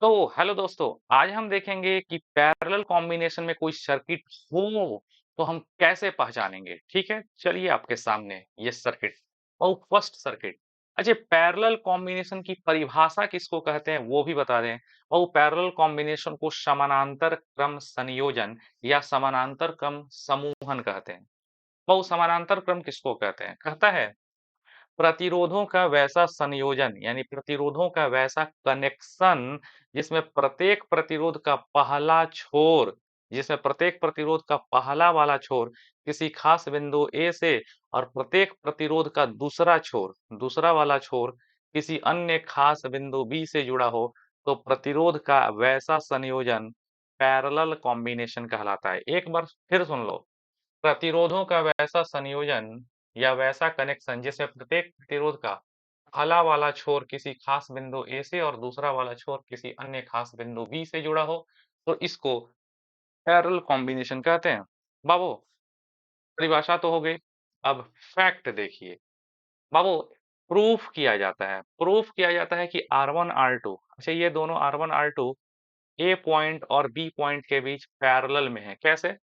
तो हेलो दोस्तों, आज हम देखेंगे कि पैरेलल कॉम्बिनेशन में कोई सर्किट हो तो हम कैसे पहचानेंगे। ठीक है, चलिए आपके सामने ये सर्किट और फर्स्ट सर्किट। अच्छा, पैरेलल कॉम्बिनेशन की परिभाषा किसको कहते हैं वो भी बता दें। और पैरेलल कॉम्बिनेशन को समानांतर क्रम संयोजन या समानांतर क्रम समूहन कहते हैं। बहु समानांतर क्रम किसको कहते हैं? कहता है प्रतिरोधों का वैसा संयोजन यानी प्रतिरोधों का वैसा कनेक्शन जिसमें प्रत्येक प्रतिरोध का पहला छोर जिसमें प्रत्येक प्रतिरोध का पहला वाला छोर किसी खास बिंदु ए से और प्रत्येक प्रतिरोध का दूसरा वाला छोर किसी अन्य खास बिंदु बी से जुड़ा हो, तो प्रतिरोध का वैसा संयोजन पैरेलल कॉम्बिनेशन कहलाता है। एक बार फिर सुन लो। प्रतिरोधों का वैसा संयोजन या वैसा कनेक्शन जिसमें प्रत्येक प्रतिरोध का पहला वाला छोर किसी खास बिंदु ए से और दूसरा वाला छोर किसी अन्य खास बिंदु बी से जुड़ा हो, तो इसको पैरेलल कॉम्बिनेशन कहते हैं। बाबू, परिभाषा तो हो गई। अब फैक्ट देखिए। बाबू, प्रूफ किया जाता है कि R1 R2, अच्छा ये दोनों R1 R2 ए पॉइंट और बी पॉइंट के बीच पैरेलल में है। कैसे?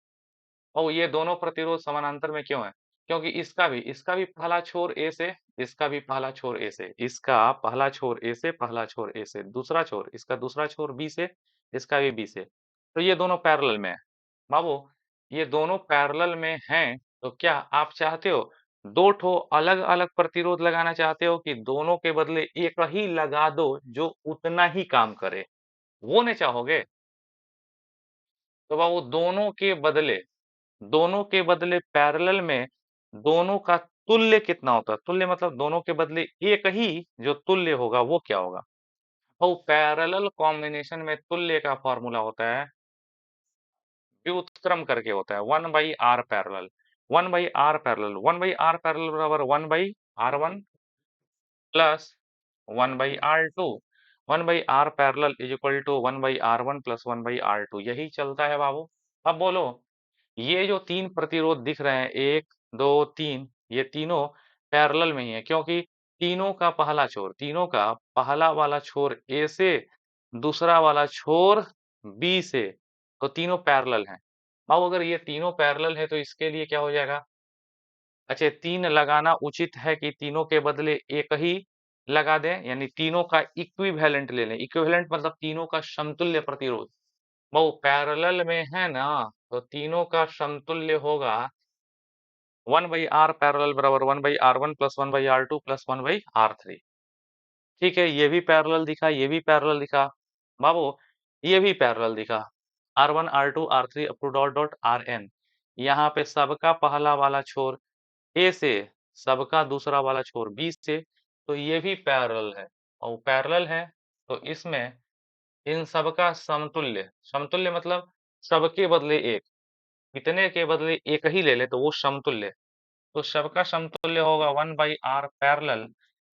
और ये दोनों प्रतिरोध समानांतर में क्यों है? क्योंकि इसका भी पहला छोर ए से, इसका भी पहला छोर ए से, इसका पहला छोर ए से, पहला छोर ए से, दूसरा छोर, इसका दूसरा छोर बी से, इसका भी बी से। तो ये दोनों पैरेलल में है। बाबू, ये दोनों पैरेलल में हैं, तो क्या आप चाहते हो दो ठो अलग-अलग प्रतिरोध लगाना चाहते हो कि दोनों के बदले एक ही लगा दो जो उतना ही काम करे? वो नहीं चाहोगे? तो बाबू दोनों के बदले पैरेलल में दोनों का तुल्य कितना होता है? तुल्य मतलब दोनों के बदले एक ही जो तुल्य होगा वो क्या होगा? और पैरेलल कॉम्बिनेशन में तुल्य का फॉर्मूला होता है, व्युत्क्रम करके होता है 1 by r parallel. 1 by r parallel 1 by r parallel बराबर 1 by r1 plus 1 by r2। 1 by r parallel is equal to 1 by r1 plus 1 by r2, यही चलता है बाबू। अब बोलो, ये जो 3 प्रतिरोध दिख रहे हैं 1, 2, 3, ये तीनों पैरेलल में ही है, क्योंकि तीनों का पहला वाला छोर ए से, दूसरा वाला छोर बी से, तो तीनों पैरेलल हैं। अब अगर ये तीनों पैरेलल है तो इसके लिए क्या हो जाएगा? अच्छा, 3 लगाना उचित है कि तीनों के बदले एक ही लगा दें, यानी तीनों का इक्विवेलेंट ले लें। इक्विवेलेंट मतलब तीनों का समतुल्य प्रतिरोध। वो पैरेलल में है ना, तो तीनों का समतुल्य होगा 1 by r पैरेलल बराबर 1 by r1 plus 1 by r2 plus 1 by r3। ठीक है, ये भी पैरेलल दिखा, ये भी पैरेलल दिखा। बाबू, ये भी पैरेलल दिखा। r1 r2 r3 up to dot dot rn। यहाँ पे सबका पहला वाला छोर ए से, सबका दूसरा वाला छोर बी से, तो ये भी पैरेलल है। और पैरेलल है तो इसमें इन सबका समतुल्य, समतुल्य मतलब सबके बदले एक, इतने के बदले एक ही ले ले तो वो समतुल्य। तो सबका समतुल्य होगा 1 by r पैरेलल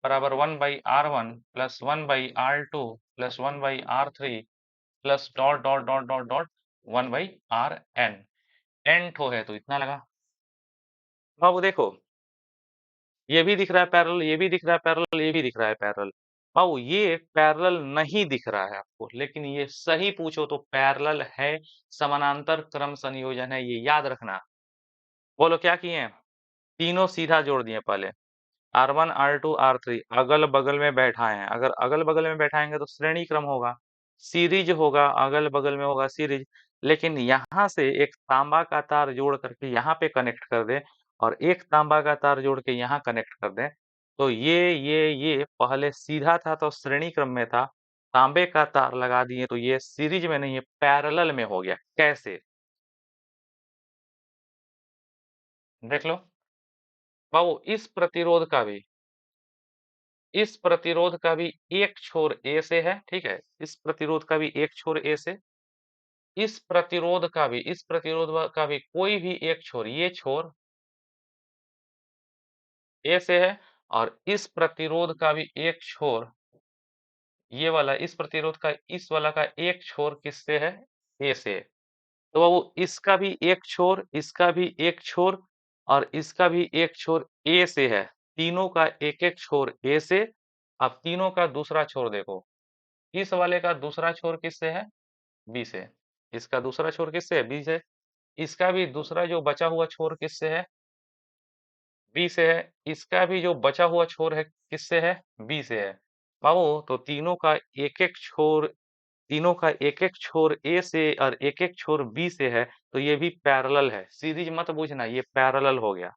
बराबर 1 by r1 plus 1 by r2 plus 1 by r3 plus dot dot dot dot dot 1 by rn। n ठो है तो इतना लगा। अब देखो, ये भी दिख रहा है पैरेलल, ये भी दिख रहा है पैरेलल, ये भी दिख रहा है पैरेलल। बाबू, ये पैरेलल नहीं दिख रहा है आपको, लेकिन ये सही पूछो तो पैरेलल है, समानांतर क्रम संयोजन है, ये याद रखना। बोलो क्या किए हैं? तीनों सीधा जोड़ दिए पहले। R1 R2 R3 अगल-बगल में बैठाए हैं। अगर अगल-बगल में बैठाएँगे तो श्रेणी क्रम होगा, सीरीज होगा, अगल-बगल में होगा सीरीज। लेकिन यहाँ से एक तांबा का तार जोड़ करके यहाँ पे कनेक्ट कर दें और एक तांबा का तार जोड़ के यहाँ कनेक्ट कर दें, तो ये पहले सीधा था तो श्रेणी क्रम में था, तांबे का तार लगा दिए तो ये सीरीज में नहीं है, पैरेलल में हो गया। कैसे? देख लो। बाबू, इस प्रतिरोध का भी एक छोर ए से है, ठीक है? इस प्रतिरोध का भी एक छोर ए से, इस प्रतिरोध का भी कोई भी एक छोर, ये छोर ए से है और इस प्रतिरोध का भी एक छोर, ये वाला इस प्रतिरोध का इस वाला का एक छोर किससे है? ए से। तो बाबू, इसका भी एक छोर, इसका भी एक छोर और इसका भी एक छोर ए से है। तीनों का एक-एक छोर ए से। अब तीनों का दूसरा छोर देखो। इस वाले का दूसरा छोर किससे है? बी से। इसका दूसरा छोर किससे है? बी से। इसका भी दूसरा जो बचा हुआ छोर किससे है? बी से है। इसका भी जो बचा हुआ छोर है किससे है? बी से है। बाबू तो तीनों का एक-एक छोर ए से और एक-एक छोर बी से है, तो ये भी पैरेलल है। सीरीज मत बूझना, ये पैरेलल हो गया।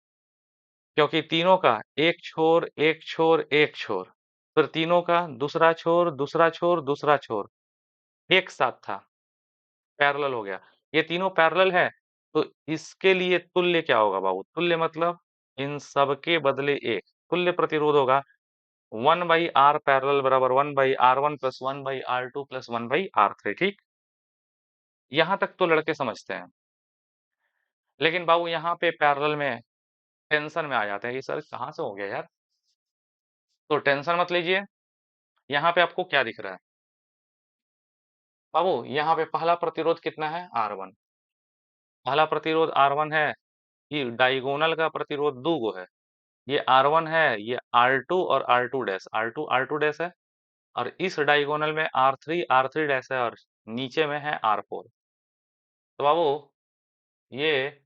क्योंकि तीनों का एक छोर, एक छोर, एक छोर, फिर तीनों का दूसरा छोर, दूसरा छोर, दूसरा छोर, एक साथ था, पैरेलल हो गया। ये तीनों पैरेलल है, तो इसके लिए तुल्य क्या होगा बाबू? तुल्य मतलब इन सब के बदले 1। तुल्य प्रतिरोध होगा 1/R पैरेलल बराबर 1/R1 plus 1/R2 plus 1/R3, ठीक? यहाँ तक तो लड़के समझते हैं। लेकिन बाबू यहाँ पे पैरेलल में टेंशन में आ जाते हैं, ये सर कहाँ से हो गया यार? तो टेंशन मत लीजिए, यहाँ पे आपको क्या दिख रहा है? बाबू यहाँ पे पहला प्रतिरोध कितना है? R1। पहला प्रतिरोध R1 है, ये डायगोनल का प्रतिरोध दूगो है। ये R1 है, ये R2 और R2 dash, R2 R2 dash है, और इस डायगोनल में R3 R3 डैश है, और नीचे में है R4। तो बाबू ये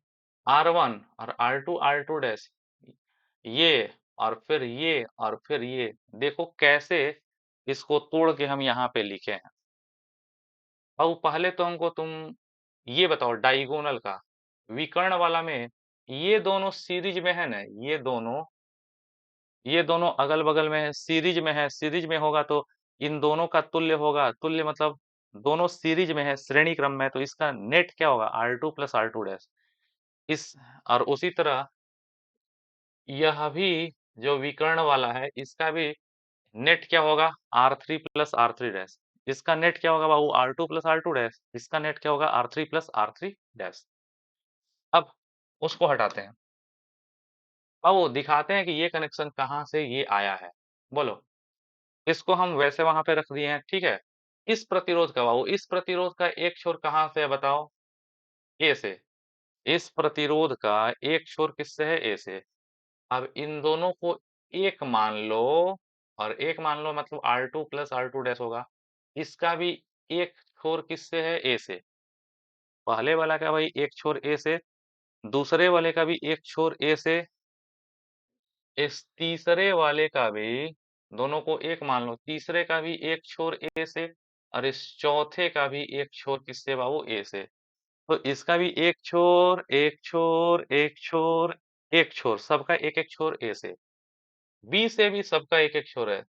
R1 और R2 R2 डैश, ये और फिर ये और फिर ये, देखो कैसे इसको तोड़ के हम यहाँ पे लिखे हैं। बाबू पहले तो हमको तुम ये बताओ डायगोनल का, विकर्ण वाला में ये दोनों सीरीज में है ना, ये दोनों अगल बगल में है, सीरीज में है, सीरीज में होगा तो इन दोनों का तुल्य होगा। तुल्य मतलब दोनों सीरीज में है, श्रेणी क्रम में, तो इसका नेट क्या होगा? R2 plus R2 dash. इस और उसी तरह यह भी जो विकर्ण वाला है, इसका भी नेट क्या होगा? R3 plus R3 dash. इसका नेट क्या होगा बाबू? R2 plus R2 dash. इसका नेट क्या होगा? R3 plus R3 dash. अब उसको हटाते हैं। अब वो दिखाते हैं कि ये कनेक्शन कहाँ से ये आया है। बोलो, इसको हम वैसे वहां पे रख दिए हैं, ठीक है। इस प्रतिरोध का बाबू, इस प्रतिरोध का एक छोर कहाँ से है बताओ? ए से। इस प्रतिरोध का एक छोर किससे है? ए से। अब इन दोनों को एक मान लो, और एक मान लो मतलब R2 प्लस R2 डैश होगा। इसका भी एक छोर किससे है? ए से। पहले वाला का भाई एक छोर ए से, दूसरे वाले का भी एक छोर ए से, इस तीसरे वाले का भी, दोनों को एक मान लो, तीसरे का भी एक छोर ए से, और इस चौथे का भी एक छोर किससे बाबू? ए से। तो इसका भी एक छोर, एक छोर, एक छोर, एक छोर, सबका एक एक छोर ए से। बी से भी सबका एक एक छोर है।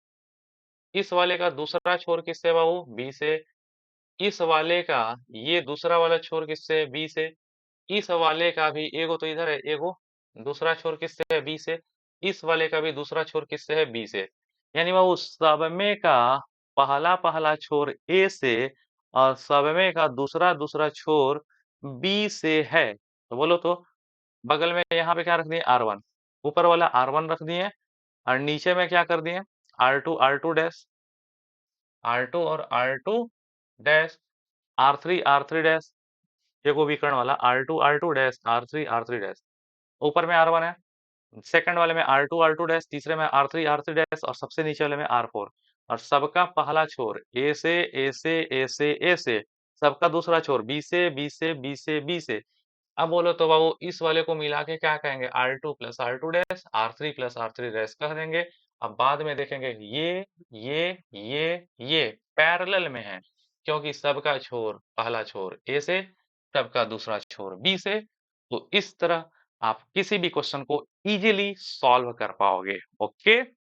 इस वाले का दूसरा छोर किससे बाबू? बी से। इस वाले का ये दूसरा वाला छोर किससे है? बी से। इस वाले का भी एगो तो इधर है, एगो दूसरा छोर किससे है? बी से। इस वाले का भी दूसरा छोर किससे है? बी से। यानी बाबू सब में का पहला पहला छोर ए से, और सब में का दूसरा दूसरा छोर बी से है। तो बोलो तो बगल में यहाँ पे क्या रख दिए? R1। ऊपर वाला R1 रख दिए, और नीचे में क्या कर दिए? R2 R2 डैश, R2 और R2 dash, R3 R3 dash, देखो विकर्ण वाला R2 R2 dash, R3 R3 dash. ऊपर में R1 है, सेकंड वाले में R2 R2 डैश, तीसरे में R3 R3 डैश, और सबसे नीचे वाले में R4। और सबका पहला छोर A से A से A से A से, सबका दूसरा छोर B से B से B से B से। अब बोलो तो बाबू इस वाले को मिला के क्या कहेंगे? R2 plus R2 dash, R3 plus R3 dash कह देंगे। अब बाद में देखेंगे ये पैरेलल में है, क्योंकि सबका छोर पहला छोर A से, सबका दूसरा छोर B से। तो इस तरह आप किसी भी क्वेश्चन को इजीली सॉल्व कर पाओगे। ओके।